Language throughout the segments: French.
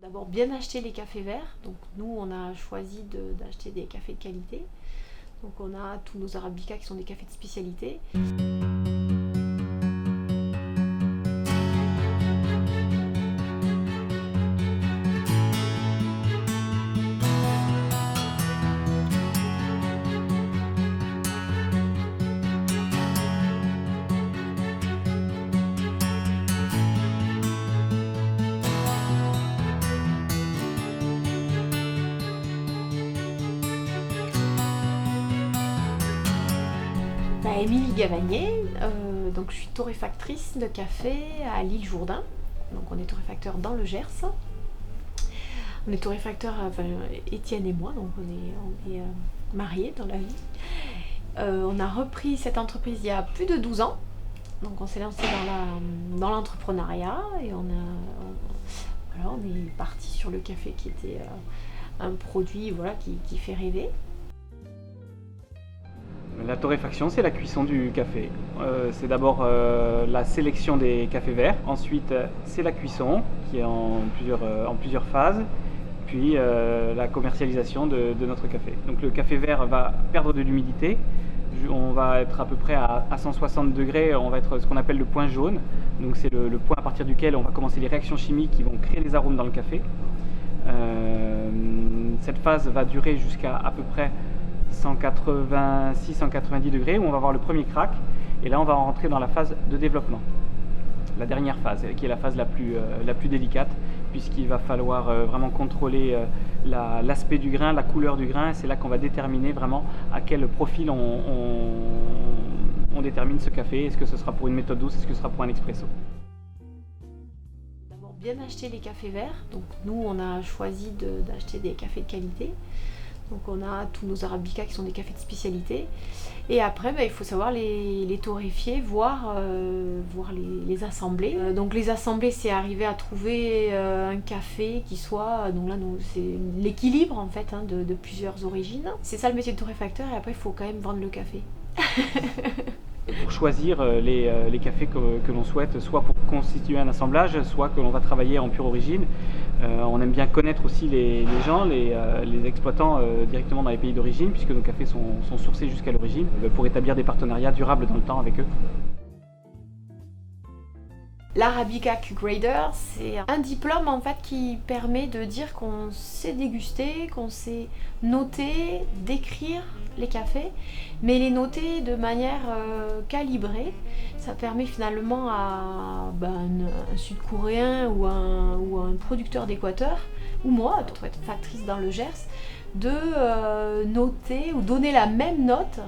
D'abord bien acheter les cafés verts. Donc nous on a choisi d'acheter des cafés de qualité. Donc on a tous nos Arabica qui sont des cafés de spécialité. Émilie Gavagné, donc je suis torréfactrice de café à l'île Jourdain. Donc on est torréfacteur dans le Gers. On est torréfacteur, enfin Étienne et moi, donc on est mariés dans la vie. On a repris cette entreprise il y a plus de 12 ans. Donc on s'est lancé dans l'entrepreneuriat et on est parti sur le café qui était un produit qui fait rêver. La torréfaction, c'est la cuisson du café. C'est d'abord la sélection des cafés verts. Ensuite, c'est la cuisson qui est en plusieurs phases. Puis la commercialisation de notre café. Donc le café vert va perdre de l'humidité. On va être à peu près à 160 degrés. On va être ce qu'on appelle le point jaune. Donc c'est le point à partir duquel on va commencer les réactions chimiques qui vont créer les arômes dans le café. Cette phase va durer jusqu'à à peu près 186-190 degrés où on va avoir le premier crack et là on va rentrer dans la phase de développement, la dernière phase qui est la phase la plus délicate puisqu'il va falloir vraiment contrôler l'aspect du grain, la couleur du grain. C'est là qu'on va déterminer vraiment à quel profil on détermine ce café. Est-ce que ce sera pour une méthode douce, est-ce que ce sera pour un expresso? D'abord bien acheter les cafés verts. Donc nous on a choisi d'acheter des cafés de qualité. Donc on a tous nos Arabica qui sont des cafés de spécialité. Et après, il faut savoir les torréfier, voire les assembler. Donc les assembler, c'est arriver à trouver un café qui soit... Donc là, c'est l'équilibre en fait de plusieurs origines. C'est ça le métier de torréfacteur et après, il faut quand même vendre le café. Pour choisir les cafés que l'on souhaite, soit pour constituer un assemblage, soit que l'on va travailler en pure origine. On aime bien connaître aussi les gens, les exploitants directement dans les pays d'origine, puisque nos cafés sont sourcés jusqu'à l'origine, pour établir des partenariats durables dans le temps avec eux. L'Arabica Q-Grader, c'est un diplôme en fait qui permet de dire qu'on sait déguster, qu'on sait noter, décrire les cafés, mais les noter de manière calibrée. Ça permet finalement à un Sud-Coréen ou un producteur d'Équateur, ou moi, factrice dans le Gers, de noter ou donner la même note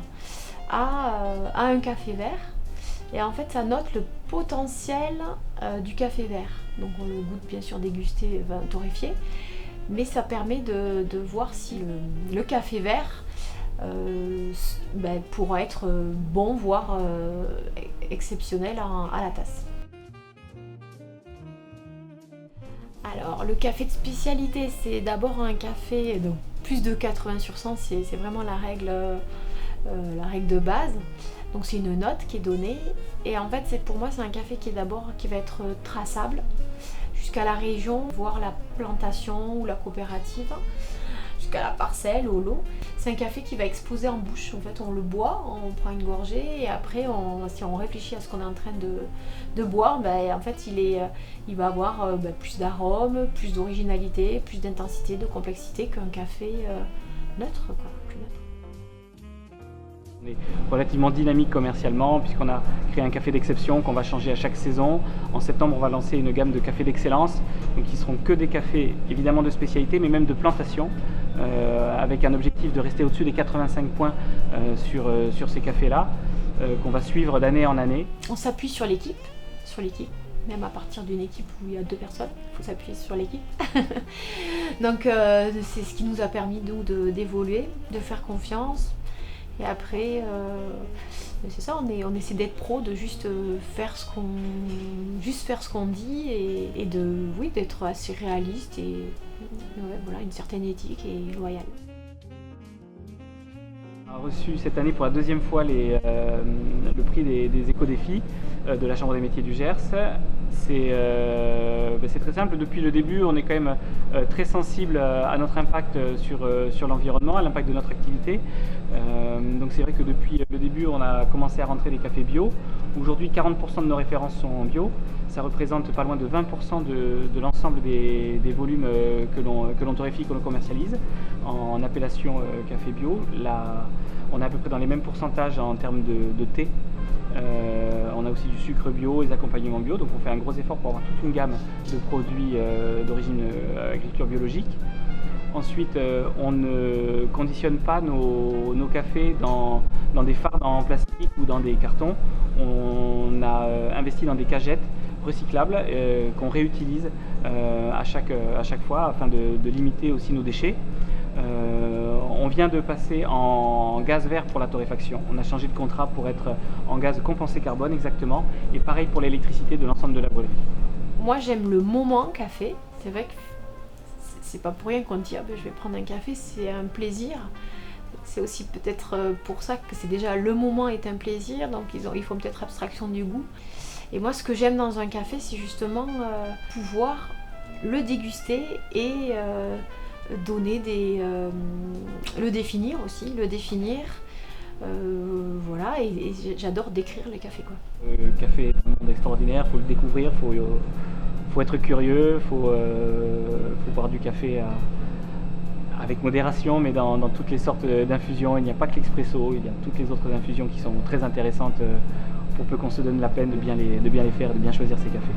à un café vert. Et en fait, ça note le potentiel du café vert. Donc on le goûte bien sûr dégusté, torréfié, mais ça permet de voir si le café vert pourra être bon, voire exceptionnel à la tasse. Alors le café de spécialité, c'est d'abord un café, donc plus de 80 sur 100, c'est vraiment la règle de base. Donc c'est une note qui est donnée et en fait pour moi c'est un café qui va être traçable jusqu'à la région, voire la plantation ou la coopérative, jusqu'à la parcelle, au lot. C'est un café qui va exploser en bouche. En fait on le boit, on prend une gorgée et après si on réfléchit à ce qu'on est en train de boire, en fait il va avoir plus d'arômes, plus d'originalité, plus d'intensité, de complexité qu'un café neutre, quoi, plus neutre. On est relativement dynamique commercialement puisqu'on a créé un café d'exception qu'on va changer à chaque saison. En septembre, on va lancer une gamme de cafés d'excellence, donc qui seront que des cafés évidemment de spécialité, mais même de plantation, avec un objectif de rester au-dessus des 85 points sur ces cafés-là, qu'on va suivre d'année en année. On s'appuie sur l'équipe, même à partir d'une équipe où il y a 2 personnes, il faut s'appuyer sur l'équipe. Donc c'est ce qui nous a permis d'évoluer, de faire confiance. Et après, c'est ça, on essaie d'être pro, de juste faire ce qu'on dit et d'être assez réaliste et une certaine éthique et loyale. On a reçu cette année pour la 2e fois le prix des éco-défis de la Chambre des métiers du Gers. C'est très simple. Depuis le début, on est quand même très sensible à notre impact sur l'environnement, à l'impact de notre activité. Donc c'est vrai que depuis le début, on a commencé à rentrer des cafés bio. Aujourd'hui, 40% de nos références sont en bio. Ça représente pas loin de 20% de l'ensemble des volumes que l'on torréfie, que l'on commercialise en appellation café bio. Là, on est à peu près dans les mêmes pourcentages en termes de thé. On a aussi du sucre bio, des accompagnements bio, donc on fait un gros effort pour avoir toute une gamme de produits d'origine agriculture biologique. Ensuite, on ne conditionne pas nos cafés dans des fardes en plastique ou dans des cartons. On a investi dans des cagettes recyclables qu'on réutilise à chaque fois afin de limiter aussi nos déchets. On vient de passer en gaz vert pour la torréfaction. On a changé de contrat pour être en gaz compensé carbone exactement. Et pareil pour l'électricité de l'ensemble de la brûlerie. Moi j'aime le moment café. C'est vrai que c'est pas pour rien qu'on dit ah ben, je vais prendre un café, c'est un plaisir. C'est aussi peut-être pour ça que c'est déjà le moment est un plaisir. Donc ils font peut-être abstraction du goût. Et moi ce que j'aime dans un café c'est justement pouvoir le déguster et donner le définir aussi, voilà, et j'adore décrire les cafés quoi. Le café est un monde extraordinaire, faut le découvrir, faut être curieux, faut boire du café avec modération, mais dans toutes les sortes d'infusions. Il n'y a pas que l'expresso, il y a toutes les autres infusions qui sont très intéressantes pour peu qu'on se donne la peine de bien les faire et de bien choisir ces cafés.